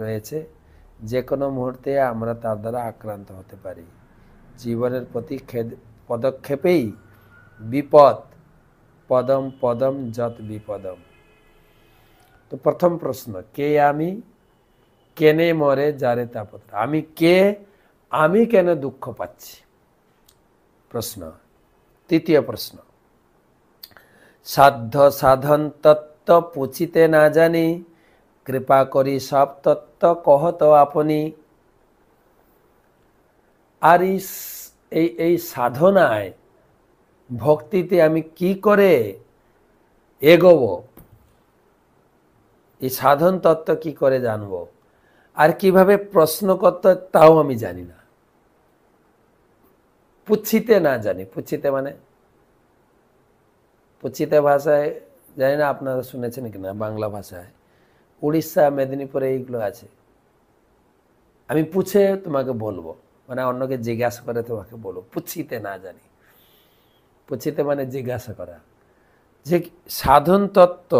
রয়েছে, যে কোনো মুহূর্তে আমরা তার দ্বারা আক্রান্ত হতে পারি। জীবনের প্রতি পদক্ষেপেই বিপদ, পদম পদম যত বিপদম। তো প্রথম প্রশ্ন, কে আমি, কেনে মরে যারে তাপত্র। আমি কে, আমি কেন দুঃখ পাচ্ছি, প্রশ্ন। তৃতীয় প্রশ্ন, সাধ্য সাধন তত্ত্ব পুছিতে না জানি, কৃপা করি সব তত্ত্ব কহত আপনি। আর এই সাধনায়, ভক্তিতে আমি কি করে এগোবো, এই সাধন তত্ত্ব কি করে জানবো, আর কিভাবে প্রশ্ন করতে তাও আমি জানি না। পুচ্ছিতে না জানি, পুচ্ছিতে মানে, পুচ্ছিতে ভাষায় জানি না আপনারা শুনেছেন কিনা, বাংলা ভাষায় উড়িষ্যা মেদিনীপুরে এইগুলো আছে। আমি পুছে তোমাকে বলবো, মানে অন্যকে জিজ্ঞাসা করে তোমাকে বলবো। পুচ্ছিতে না জানি, পুচ্ছিতে মানে জিজ্ঞাসা করা। যে সাধন তত্ত্ব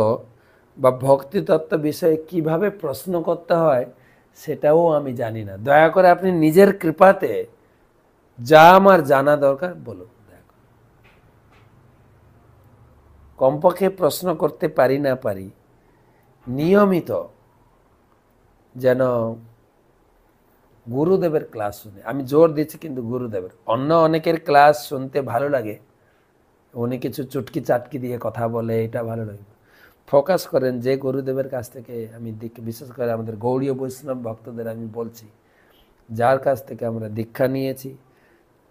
বা ভক্তি তত্ত্ব বিষয়ে কিভাবে প্রশ্ন করতে হয় সেটাও আমি জানি না। দয়া করে আপনি নিজের কৃপাতে যা আমার জানা দরকার বলুন। কমপক্ষে প্রশ্ন করতে পারি না পারি, নিয়মিত যেন গুরুদেবের ক্লাস শুনে। আমি জোর দিচ্ছি কিন্তু গুরুদেবের। অন্য অনেকের ক্লাস শুনতে ভালো লাগে, উনি কিছু চুটকি চাটকি দিয়ে কথা বলে, এটা ভালো লাগে। ফোকাস করেন যে গুরুদেবের কাছ থেকে আমি বিশেষ করে আমাদের গৌড়ীয় বৈষ্ণব ভক্তদের আমি বলছি, যার কাছ থেকে আমরা দীক্ষা নিয়েছি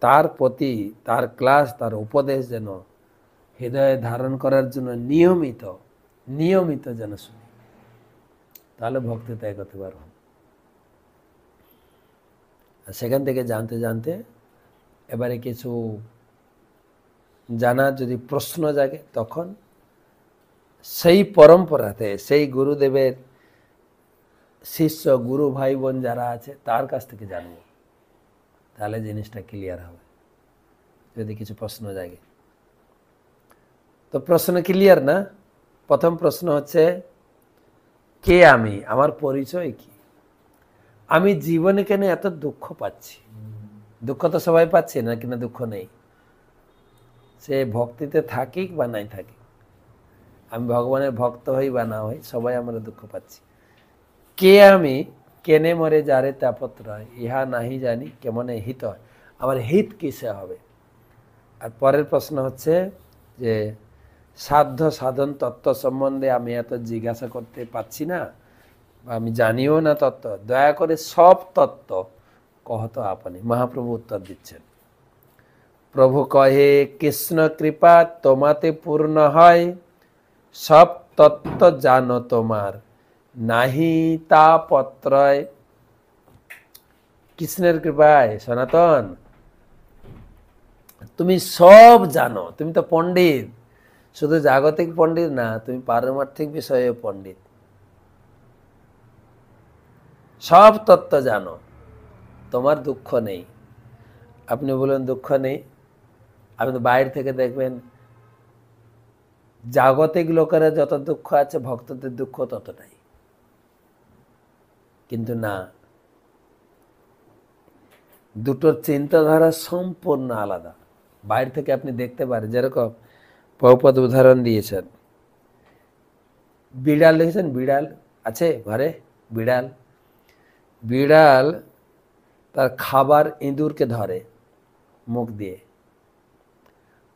তার প্রতি, তার ক্লাস, তার উপদেশ যেন হৃদয়ে ধারণ করার জন্য নিয়মিত যেন শুনি, তাহলে ভক্তিতে এগোতে পারব। সেখান থেকে জানতে জানতে এবারে কিছু জানার যদি প্রশ্ন জাগে, তখন সেই পরম্পরাতে, সেই গুরুদেবের শিষ্য গুরু ভাই বোন যারা আছে তার কাছ থেকে জানবো, তাহলে জিনিসটা ক্লিয়ার হবে যদি কিছু প্রশ্ন জাগে। তো প্রশ্ন ক্লিয়ার না? প্রথম প্রশ্ন হচ্ছে, কে আমি, আমার পরিচয় কি, আমি জীবনে কেন এত দুঃখ পাচ্ছি। দুঃখ তো সবাই পাচ্ছে না, কিনা দুঃখ নেই, সে ভক্তিতে থাকি বা নাই থাকি, আমি ভগবানের ভক্ত হই বা না হই, সবাই আমরা দুঃখ পাচ্ছি। কে আমি, কেনে মরে যারে তাপত্র হয়, ইহা নাহি জানি কেমনে হিত হয়, আমার হিত কিসে হবে। আর পরের প্রশ্ন হচ্ছে যে সাধ্য সাধন তত্ত্ব সম্বন্ধে আমি এত জিজ্ঞাসা করতে পাচ্ছি না, বা আমি জানিও না তত্ত্ব, দয়া করে সব তত্ত্ব কহত আপনি। মহাপ্রভু উত্তর দিচ্ছেন, প্রভু কহে কৃষ্ণ কৃপা তোমাতে পূর্ণ হয়, সব তত্ত্ব জানো তোমার নাহি তা পত্রয়। কৃষ্ণের কৃপায় সনাতন তুমি সব জানো, তুমি তো পণ্ডিত, শুধু জাগতিক পণ্ডিত না, তুমি পারমার্থিক বিষয়ে পণ্ডিত, সব তত্ত্ব জানো, তোমার দুঃখ নেই। আপনি বলেন দুঃখ নেই, আপনি তো বাইরে থেকে দেখবেন জাগতিক লোকেরা যত দুঃখ আছে ভক্তদের দুঃখ ততটাই, কিন্তু না, দুটোর চিন্তাধারা সম্পূর্ণ আলাদা। বাইরে থেকে আপনি দেখতে পারেন, যেরকম প্রভুপাদ উদাহরণ দিয়েছেন, বিড়াল দেখেছেন, বিড়াল আছে ঘরে, বিড়াল বিড়াল তার খাবার ইঁদুরকে ধরে মুখ দিয়ে,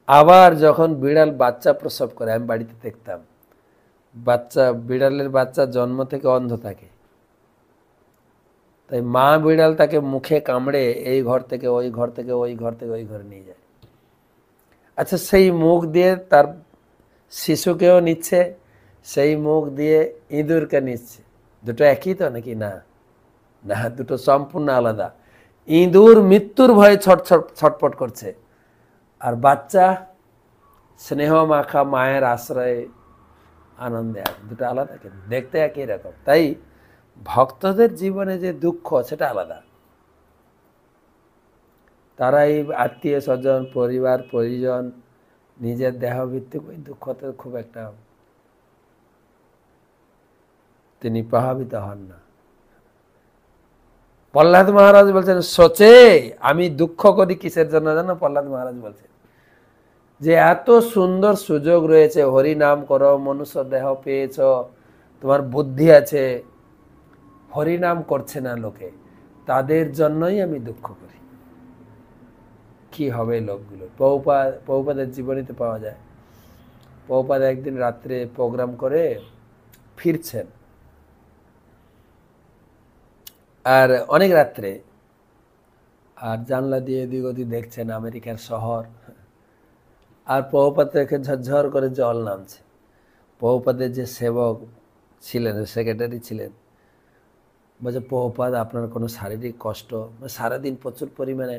আবার যখন বিড়াল বাচ্চা প্রসব করে, আমি বাড়িতে দেখতাম, বিড়ালের বাচ্চা জন্ম থেকে অন্ধ থাকে, তাই মা বিড়াল তাকে মুখে কামড়ে এই ঘর থেকে ওই ঘর থেকে ওই ঘর থেকে ওই ঘরে নিয়ে যায়। আচ্ছা, সেই মুখ দিয়ে তার শিশুকেও নিচ্ছে, সেই মুখ দিয়ে ইঁদুরকে নিচ্ছে, দুটো একই তো নাকি? না, না, দুটো সম্পূর্ণ আলাদা। ইঁদুর মৃত্যুর ভয়ে ছটফট করছে, আর বাচ্চা স্নেহ মাখা মায়ের আশ্রয়ে আনন্দে আছে। দুটো আলাদা, কিন্তু দেখতে একই রকম। তাই ভক্তদের জীবনে যে দুঃখ সেটা আলাদা। তারা এই আত্মীয় স্বজন, পরিবার পরিজন, নিজের দেহ ভিত্তিক ওই দুঃখতে খুব একটা তিনি প্রভাবিত হন না। প্রহ্লাদ মহারাজ বলছেন সোচে আমি দুঃখ করি কিসের জন্য জানো? প্রহ্লাদ মহারাজ বলছেন যে এত সুন্দর সুযোগ রয়েছে, হরি নাম করো, মনুষ্য দেহ পেয়েছ, তোমার বুদ্ধি আছে, হরি নাম করছে না লোকে, তাদের জন্যই আমি দুঃখ করি। কি হবে লোকগুলো? প্রভুপাদের জীবনীতে পাওয়া যায়। প্রভুপাদ একদিন রাত্রে প্রোগ্রাম করে ফিরছেন, আর অনেক রাত্রে, আর জানলা দিয়ে এদিক ওদিক দেখছেন আমেরিকার শহর, আর প্রভুপাদ থেকে ঝরঝর করে জল নামছে। প্রভুপাদের যে সেবক ছিলেন, সেক্রেটারি ছিলেন, বলছে প্রভুপাদ আপনার কোনো শারীরিক কষ্ট? সারাদিন প্রচুর পরিমাণে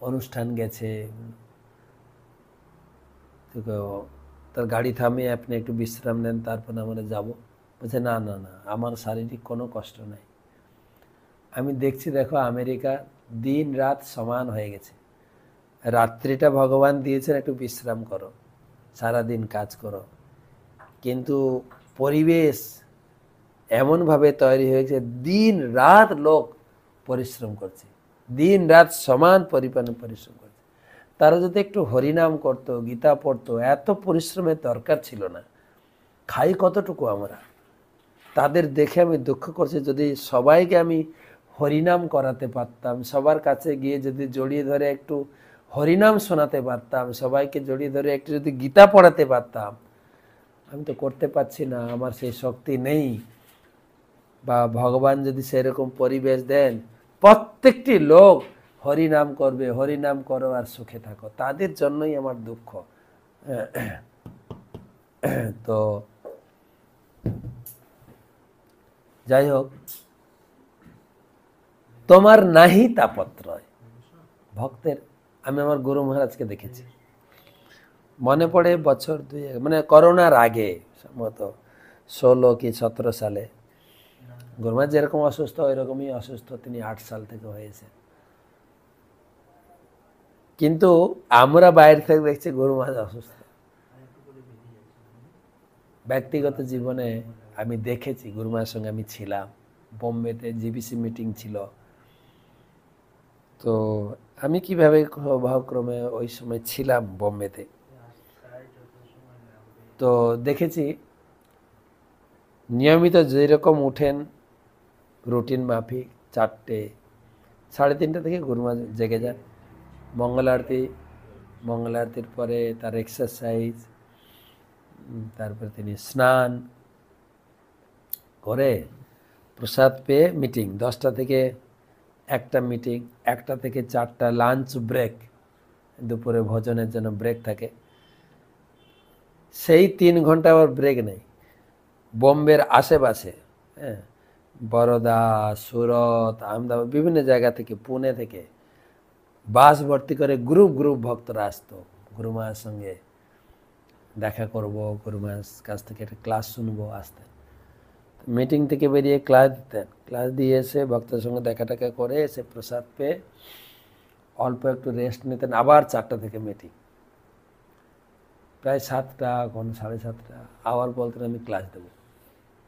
অনুষ্ঠান গেছে, তার গাড়ি থামিয়ে আপনি একটু বিশ্রাম নেন, তারপর আমরা যাব। বলছে না না না, আমার শারীরিক কোনো কষ্ট নাই। আমি দেখছি দেখো আমেরিকা দিন রাত সমান হয়ে গেছে, রাত্রিটা ভগবান দিয়েছেন একটু বিশ্রাম করো, সারাদিন কাজ করো, কিন্তু পরিবেশ এমনভাবে তৈরি হয়েছে দিন রাত লোক পরিশ্রম করছে, দিন রাত সমান পরিমাণে পরিশ্রম করছে। তারা যদি একটু হরিনাম করতো, গীতা পড়তো, এত পরিশ্রমের দরকার ছিল না। খাই কতটুকু আমরা? তাদের দেখে আমি দুঃখ করছি, যদি সবাইকে আমি হরিনাম করাতে পারতাম, সবার কাছে গিয়ে যদি জড়িয়ে ধরে একটু হরিনাম শোনাতে পারতাম, সবাইকে জড়িয়ে ধরে একটু যদি গীতা পড়াতে পারতাম। আমি তো করতে পারছি না, আমার সেই শক্তি নেই। বা ভগবান যদি সেরকম পরিবেশ দেন, প্রত্যেকটি লোক হরিনাম করবে, হরিনাম করো আর সুখে থাকো, তাদের জন্যই আমার দুঃখ। তো যাই হোক, তোমার নাহি তাপত্রয় ভক্তের। আমি আমার গুরু মহারাজকে দেখেছি, মনে পড়ে বছর 2 মানে করোনার আগে, সম্ভবত 16 কি 17 সালে গুরু মহারাজ যেরকম অসুস্থ ওই রকমই অসুস্থ তিনি 8 সাল থেকে হয়েছে। কিন্তু আমরা বাইরে থেকে দেখছি গুরু মহারাজ অসুস্থ। ব্যক্তিগত জীবনে আমি দেখেছি, গুরু মহারাজের সঙ্গে আমি ছিলাম বোম্বেতে, জিবিসি মিটিং ছিল। তো আমি কিভাবে সৌভাগ্যক্রমে ওই সময় ছিলাম বোম্বেতে, তো দেখেছি নিয়মিত যেরকম উঠেন রুটিন মাফিক 4টে 3:30 থেকে গুরু মহারাজ জেগে যান, মঙ্গল আরতির পরে তার এক্সারসাইজ, তারপরে তিনি স্নান করে প্রসাদ পেয়ে মিটিং, 10টা থেকে 1টা মিটিং, 1টা থেকে 4টা লাঞ্চ ব্রেক, দুপুরে ভোজনের জন্য ব্রেক থাকে, সেই 3 ঘন্টা আবার ব্রেক নেই। বোম্বের আশেপাশে, হ্যাঁ, বরোদা, সুরত, আহমেদাবাদ, বিভিন্ন জায়গা থেকে, পুনে থেকে বাস ভর্তি করে গ্রুপ ভক্তরা আসতো গুরু মহারাজের সঙ্গে দেখা করব, গুরু মহারাজ কাছ থেকে একটা ক্লাস শুনবো, আসতেন। মিটিং থেকে বেরিয়ে ক্লাস দিতেন, ক্লাস দিয়ে এসে ভক্তের সঙ্গে দেখা টাকা করে এসে প্রসাদ পেয়ে অল্প একটু রেস্ট নিতেন, আবার 4টা থেকে মিটিং, প্রায় 7টা, কোন 7:30। আবার বলতেন আমি ক্লাস দেবো,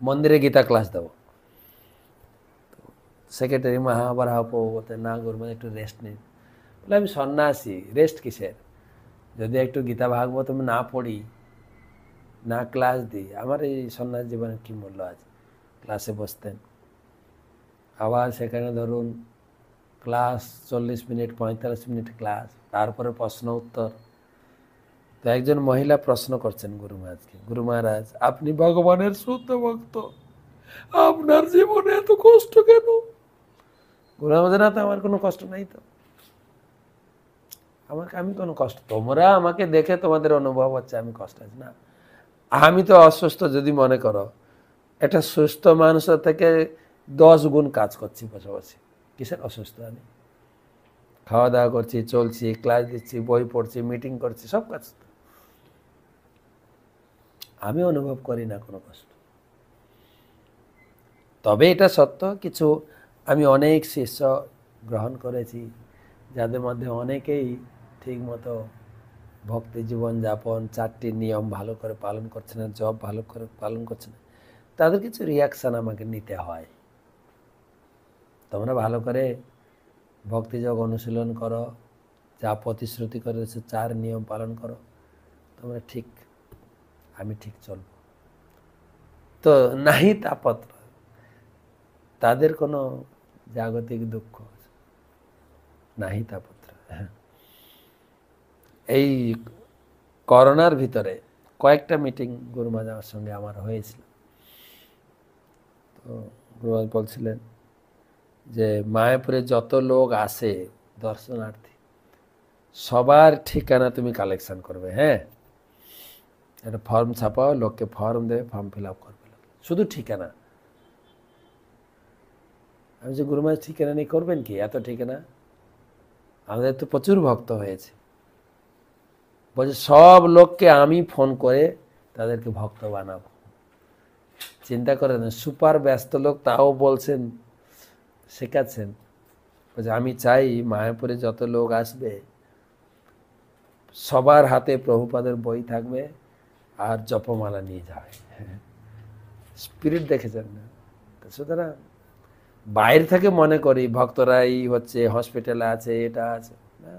মন্দিরে গীতা ক্লাস দেবো। সেক্রেটারি মা আবার বলতেন না গুরু মহারাজ একটু রেস্ট নিন। বলে আমি সন্ন্যাসী, রেস্ট কিসের? যদি একটু গীতা ভাগবত আমি না পড়ি, না ক্লাস দিই, আমার এই সন্ন্যাস জীবনের কী মূল্য আছে? ক্লাসে বসতেন, আবার সেখানে ধরুন ক্লাস 40 মিনিট 45 মিনিট ক্লাস, তারপরে প্রশ্ন উত্তর। তো একজন মহিলা প্রশ্ন করছেন গুরু মহারাজকে, গুরু মহারাজ আপনি ভগবানের শুদ্ধ ভক্ত, আপনার জীবনে এত কষ্ট কেন? গুরু মহারাজ না, তো আমার কোনো কষ্ট নাই, তো আমি কোনো কষ্ট, তোমরা আমাকে দেখে তোমাদের অনুভব হচ্ছে আমি কষ্ট আছে না, আমি তো অসুস্থ যদি মনে করো, একটা সুস্থ মানুষের থেকে 10 গুণ কাজ করছি পাশাপাশি। কিসের অসুস্থ? আমি খাওয়া দাওয়া করছি, চলছি, ক্লাস দিচ্ছি, বই পড়ছি, মিটিং করছি, সব কাজ। আমি অনুভব করি না কোনো কষ্ট। তবে এটা সত্য, কিছু আমি অনেক শিষ্য গ্রহণ করেছি যাদের মধ্যে অনেকেই ঠিকমতো ভক্তি জীবন যাপন 4টি নিয়ম ভালো করে পালন করছে না, জব ভালো করে পালন করছে না, তাদের কিছু রিয়াকশান আমাকে নিতে হয়। তোমরা ভালো করে ভক্তিযোগ অনুশীলন করো, যা প্রতিশ্রুতি করেছে 4 নিয়ম পালন করো, তোমরা ঠিক, আমি ঠিক চলব। তো নাহি তাপত্র, তাদের কোনো জাগতিক দুঃখ নাহি তাপত্র। এই করোনার ভিতরে কয়েকটা মিটিং গুরু মহারাজের সঙ্গে আমার হয়েছিল। তো গুরু মহারাজ বলছিলেন যে মায়াপুরে যত লোক আসে দর্শনার্থী, সবার ঠিকানা তুমি কালেকশন করবে। হ্যাঁ, একটা ফর্ম ছাপাও, লোককে ফর্ম দেবে, ফর্ম ফিল আপ করবে, শুধু ঠিকানা। আমি যে গুরু মহারাজ ঠিকানা নিয়ে করবেন কি, এত ঠিকানা? আমাদের তো প্রচুর ভক্ত হয়েছে। বলছে সব লোককে আমি ফোন করে তাদেরকে ভক্ত বানাবো। চিন্তা করেন, সুপার ব্যস্ত লোক তাও বলছেন, শেখাচ্ছেন। বলছে আমি চাই মায়াপুরে যত লোক আসবে সবার হাতে প্রভুপাদের বই থাকবে আর জপমালা নিয়ে যাবে। স্পিরিট দেখেছেন না? সুতরাং বাইরে থেকে মনে করি ভক্তরাই হচ্ছে হসপিটালে আছে, এটা আছে না,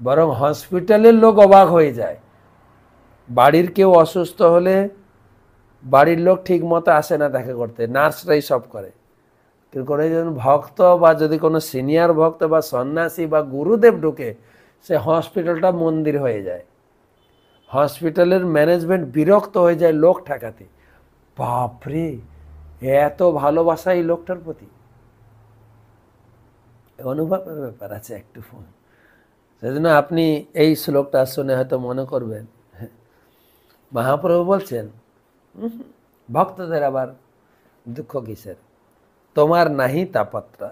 বরং হসপিটালের লোক অবাক হয়ে যায়। বাড়ির কেউ অসুস্থ হলে বাড়ির লোক ঠিক মতো আসে না দেখা করতে, নার্সরাই সব করে। কিন্তু কোনো একজন ভক্ত বা যদি কোনো সিনিয়র ভক্ত বা সন্ন্যাসী বা গুরুদেব ঢুকে, সে হসপিটালটা মন্দির হয়ে যায়। হসপিটালের ম্যানেজমেন্ট বিরক্ত হয়ে যায় লোক ঠেকাতে। বাপরে, এত ভালোবাসা এই লোকটার প্রতি। অনুভবের ব্যাপার আছে একটু ফোন। সেজন্য আপনি এই শ্লোকটা শুনে হয়তো মনে করবেন মহাপ্রভু বলছেন ভক্তদের আবার দুঃখ কিসের, তোমার নাহি তাপত্রা,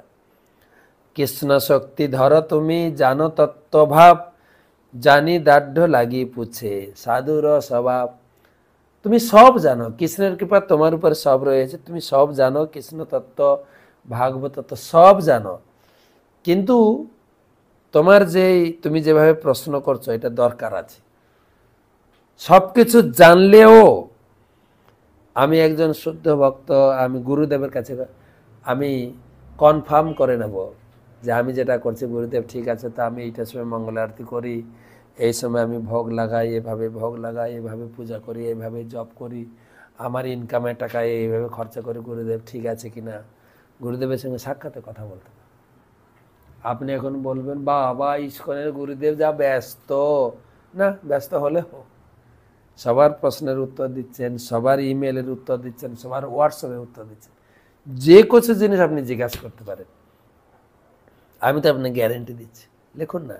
কৃষ্ণ শক্তি ধর তুমি, জানো তত্ত্বভাব, জানি দাঢ্য লাগি পুছে, সাধুর স্বভাব। তুমি সব জানো, কৃষ্ণের কৃপা তোমার উপর সব রয়েছে, তুমি সব জানো, কৃষ্ণ তত্ত্ব, ভাগবত তত্ত্ব সব জানো, কিন্তু তোমার তুমি যেভাবে প্রশ্ন করছো এটা দরকার আছে। সবকিছু জানলেও আমি একজন শুদ্ধ ভক্ত, আমি গুরুদেবের কাছে আমি কনফার্ম করে নেব যে আমি যেটা করছি গুরুদেব ঠিক আছে, তা আমি এইটার সময় মঙ্গল আরতি করি, এই সময় আমি ভোগ লাগাই, এভাবে ভোগ লাগাই, এভাবে পূজা করি, এভাবে জপ করি, আমার ইনকামের টাকায় এইভাবে খরচা করি, গুরুদেব ঠিক আছে কিনা। গুরুদেবের সঙ্গে সাক্ষাতে কথা বলতে হবে। আপনি এখন বলবেন বাবা ইস্কনের গুরুদেব যা ব্যস্ত, না ব্যস্ত হলে হোক, সবার প্রশ্নের উত্তর দিচ্ছেন, সবার ইমেলের উত্তর দিচ্ছেন, সবার হোয়াটসঅ্যাপে উত্তর দিচ্ছেন, যে কিছু জিনিস আপনি জিজ্ঞাসা করতে পারেন, আমি তো আপনাকে গ্যারেন্টি দিচ্ছি, লিখুন না,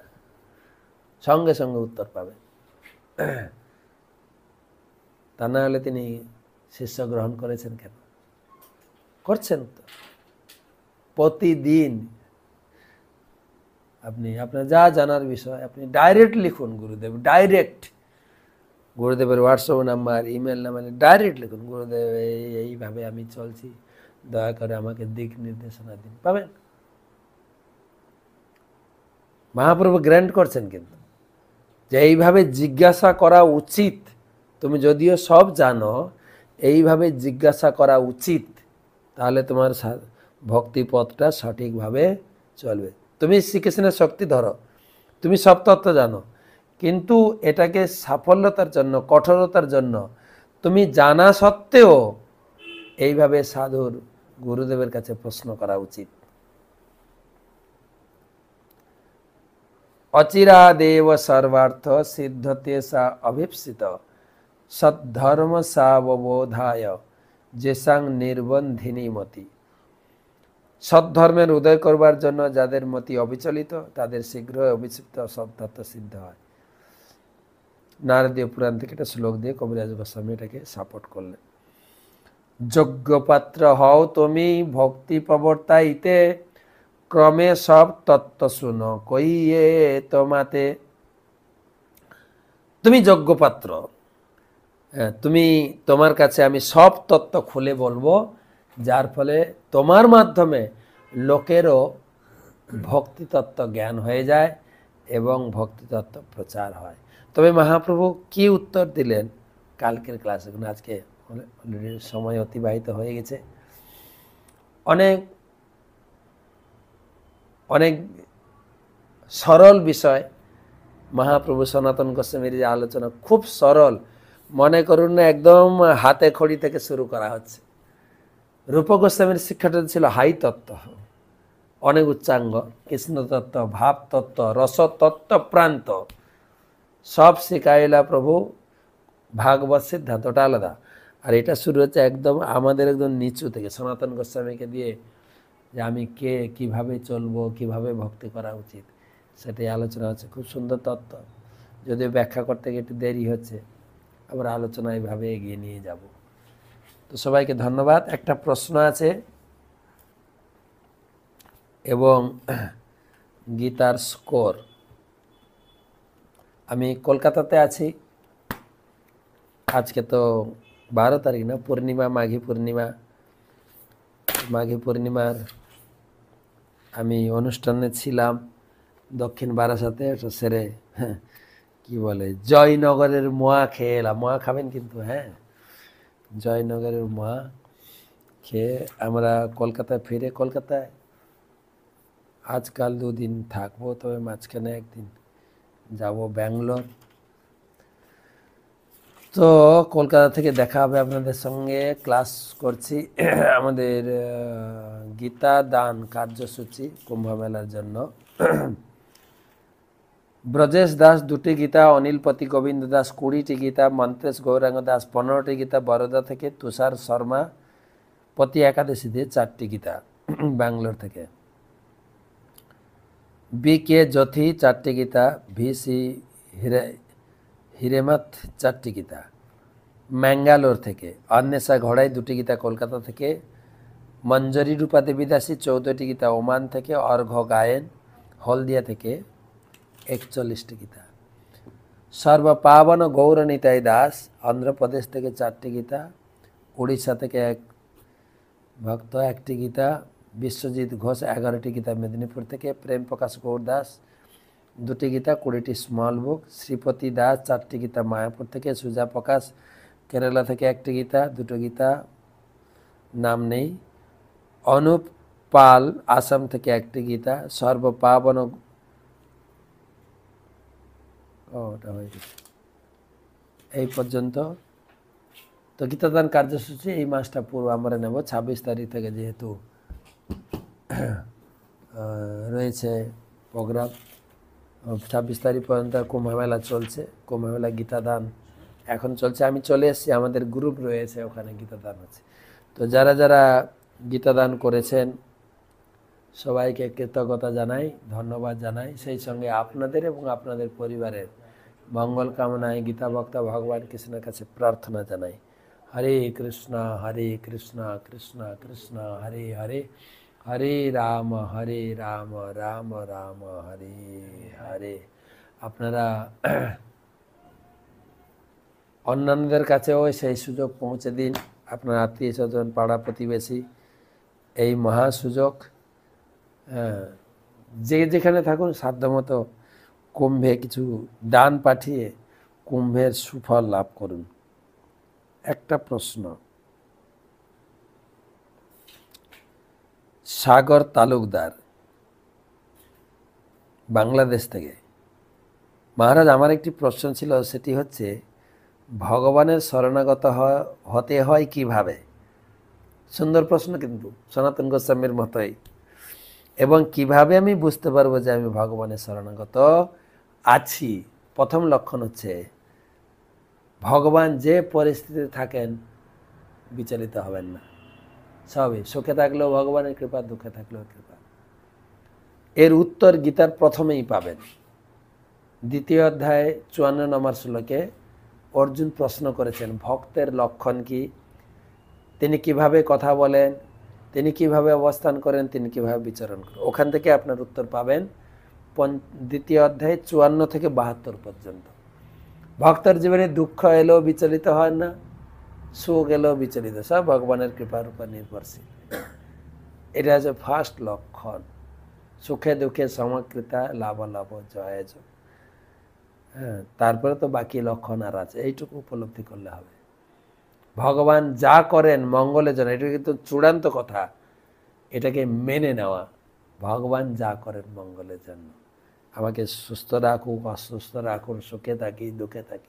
সঙ্গে সঙ্গে উত্তর পাবেন। তা না হলে তিনি শিষ্য গ্রহণ করেছেন কেন? করছেন তো প্রতিদিন। আপনি আপনার যা জানার বিষয় আপনি ডাইরেক্ট লিখুন গুরুদেব, ডাইরেক্ট গুরুদেবের WhatsApp number, email number direct লিখুন, গুরুদেব এইভাবে আমি চলছি, দয়া করে আমাকে দিক নির্দেশনা দিন, পাবেন। মহাপ্রভু গ্র্যান্ট করছেন কিন্তু যে এইভাবে জিজ্ঞাসা করা উচিত, তুমি যদিও সব জানো এইভাবে জিজ্ঞাসা করা উচিত, তাহলে তোমার ভক্তিপথটা সঠিকভাবে চলবে। তুমি শ্রীকৃষ্ণের শক্তি ধরো, তুমি সব তত্ত্ব জানো, কিন্তু এটাকে সাফল্যতার জন্য, কঠোরতার জন্য তুমি জানা সত্ত্বেও এইভাবে সাধুর গুরুদেবের কাছে প্রশ্ন করা উচিত। অচিরাদেব সর্বার্থ সিদ্ধতে সা অভীপ্সিত, সদ্ধর্ম সাববোধায় যেসাং নির্বন্ধিনী মতি। সদ্ধর্মের উদয় করবার জন্য যাদের মতি অবিচলিত, তাদের শীঘ্র অভিষিপ্ত সদ্ধর্ম সিদ্ধ হয়। নারদীয় পুরাণ থেকে একটা শ্লোক দিয়ে কবিরাজ গোস্বামী এটাকে সাপোর্ট করলেন। যোগ্যপাত্র হও তুমি ভক্তি প্রবর্তাইতে, ক্রমে সব তত্ত্ব শুনো কইয়ে তোমাতে। তুমি যোগ্যপাত্র, তুমি, তোমার কাছে আমি সব তত্ত্ব খুলে বলবো, যার ফলে তোমার মাধ্যমে লোকেরও ভক্তি তত্ত্ব জ্ঞান হয়ে যায় এবং ভক্তি তত্ত্ব প্রচার হয়। তবে মহাপ্রভু কি উত্তর দিলেন কালকের ক্লাসে, আজকে অলরেডি সময় অতিবাহিত হয়ে গেছে, অনেক অনেক সরল বিষয় মহাপ্রভু সনাতন গোস্বামীর যে আলোচনা খুব সরল, মনে করুন না একদম হাতে খড়ি থেকে শুরু করা হচ্ছে। রূপ গোস্বামীর শিক্ষাটা ছিল হাই তত্ত্ব, অনেক উচ্চাঙ্গ, কৃষ্ণ তত্ত্ব, ভাব তত্ত্ব, রস তত্ত্ব প্রান্ত সব শিখাইলা প্রভু। ভাগবত সিদ্ধান্তটা আলাদা, আর এটা শুরু হচ্ছে একদম আমাদের একদম নিচু থেকে সনাতন গোস্বামীকে দিয়ে, যে আমি কে, কিভাবে চলবো, কিভাবে ভক্তি করা উচিত, সেটাই আলোচনা হচ্ছে। খুব সুন্দর তত্ত্ব, যদিও ব্যাখ্যা করতে গিয়ে একটু দেরি হচ্ছে, আবার আলোচনা এইভাবে এগিয়ে নিয়ে যাব। তো সবাইকে ধন্যবাদ। একটা প্রশ্ন আছে এবং গীতার স্কোর। আমি কলকাতাতে আছি, আজকে তো 12 তারিখ না, পূর্ণিমা, মাঘী পূর্ণিমা। মাঘী পূর্ণিমার আমি অনুষ্ঠানে ছিলাম দক্ষিণ বারাসাতে, ওটা সেরে কি বলে জয়নগরের মোয়া খেয়ে এলাম। মোয়া খাবেন কিন্তু, হ্যাঁ, জয়নগরের মোয়া খেয়ে আমরা কলকাতায় ফিরে, কলকাতায় আজকাল 2 দিন থাকবো, তবে মাঝখানে একদিন যাব ব্যাঙ্গালোর। তো কলকাতা থেকে দেখা হবে আপনাদের সঙ্গে। ক্লাস করছি আমাদের গীতা দান কার্যসূচি কুম্ভ মেলার জন্য। ব্রজেশ দাস 2টি গীতা, অনিলপতি গোবিন্দ দাস 20টি গীতা, মন্ত্রেশ গৌরাঙ্গ দাস 15টি গীতা বরোদা থেকে, তুষার শর্মা প্রতি একাদশীতে 4টি গীতা ব্যাঙ্গালোর থেকে, বি কে জ্যোতি 4টি গীতা, ভিসি হিরেমত 4টি গীতা ম্যাঙ্গালোর থেকে, অন্বেষা ঘড়াই 2টি গীতা কলকাতা থেকে, মঞ্জরি রূপা দেবী দাসী 14টি গীতা ওমান থেকে, অর্ঘ গায়েন হলদিয়া থেকে 41টি গীতা, সর্বপাবন গৌরনীতাই দাস অন্ধ্রপ্রদেশ থেকে 4টি গীতা, উড়িষ্যা থেকে এক ভক্ত 1টি গীতা, বিশ্বজিৎ ঘোষ 11টি গীতা মেদিনীপুর থেকে, প্রেম প্রকাশ গৌর দাস 2টি গীতা 20টি স্মল বুক, শ্রীপতি দাস 4টি গীতা মায়াপুর থেকে, সুজা প্রকাশ কেরালা থেকে 1টি গীতা, 2টো গীতা নাম নেই, অনুপ পাল আসাম থেকে 1টি গীতা, সর্বপাবন ওটা হয়ে গেছে। এই পর্যন্ত তো গীতাদান কার্যসূচি এই মাসটা পুরো আমরা নেব। 26 তারিখ থেকে যেহেতু রয়েছে প্রোগ্রাম, 26 তারিখ পর্যন্ত কুম্ভমেলা চলছে। কুম্ভমেলা গীতাদান এখন চলছে, আমি চলে এসেছি, আমাদের গ্রুপ রয়েছে, ওখানে গীতাদান আছে। তো যারা যারা গীতাদান করেছেন সবাইকে কৃতজ্ঞতা জানাই, ধন্যবাদ জানাই। সেই সঙ্গে আপনাদের এবং আপনাদের পরিবারের মঙ্গল কামনায় গীতা বক্তা ভগবান কৃষ্ণের কাছে প্রার্থনা জানাই। হরে কৃষ্ণ কৃষ্ণ কৃষ্ণ হরে হরে, হরে রাম রাম রাম হরে হরে। আপনারা অন্যান্যদের কাছেও সেই সুযোগ পৌঁছে দিন, আপনার আত্মীয় স্বজন, পাড়া প্রতিবেশী, এই মহা সুযোগ। যে যেখানে থাকুন সাধ্যমতো কুম্ভে কিছু দান পাঠিয়ে কুম্ভের সুফল লাভ করুন। একটা প্রশ্ন, সাগর তালুকদার বাংলাদেশ থেকে, মহারাজ আমার একটি প্রশ্ন ছিল, সেটি হচ্ছে ভগবানের শরণাগত হতে হয় কিভাবে? সুন্দর প্রশ্ন, কিন্তু সনাতন গোস্বামীর মতোই। এবং কিভাবে আমি বুঝতে পারবো যে আমি ভগবানের শরণাগত আছি? প্রথম লক্ষণ হচ্ছে ভগবান যে পরিস্থিতিতে থাকেন বিচলিত হবেন না। সবই সুখে থাকলেও ভগবানের কৃপা, দুঃখে থাকলেও কৃপা। এর উত্তর গীতার প্রথমেই পাবেন। 2য় অধ্যায় 54 নম্বর শ্লোকে অর্জুন প্রশ্ন করেছেন ভক্তের লক্ষণ কি, তিনি কিভাবে কথা বলেন, তিনি কিভাবে অবস্থান করেন, তিনি কিভাবে বিচরণ করেন। ওখান থেকে আপনার উত্তর পাবেন 2য় অধ্যায় 54 থেকে 72 পর্যন্ত। ভক্তের জীবনে দুঃখ এলেও বিচলিত হয় না, সুখ এলেও বিচলিত, সব ভগবানের কৃপার উপর নির্ভরশীল। এটা হচ্ছে ফার্স্ট লক্ষণ। সুখে দুঃখে সমকৃতা, লাভ লাভ জয় জয়। হ্যাঁ, তারপরে তো বাকি লক্ষণ আর আছে, এইটুকু উপলব্ধি করলে হবে। ভগবান যা করেন মঙ্গলের জন্য, এটা কিন্তু চূড়ান্ত কথা। এটাকে মেনে নেওয়া, ভগবান যা করেন মঙ্গলের জন্য। আমাকে সুস্থ রাখুক, অসুস্থ রাখুন, সুখে থাকি দুঃখে থাকি,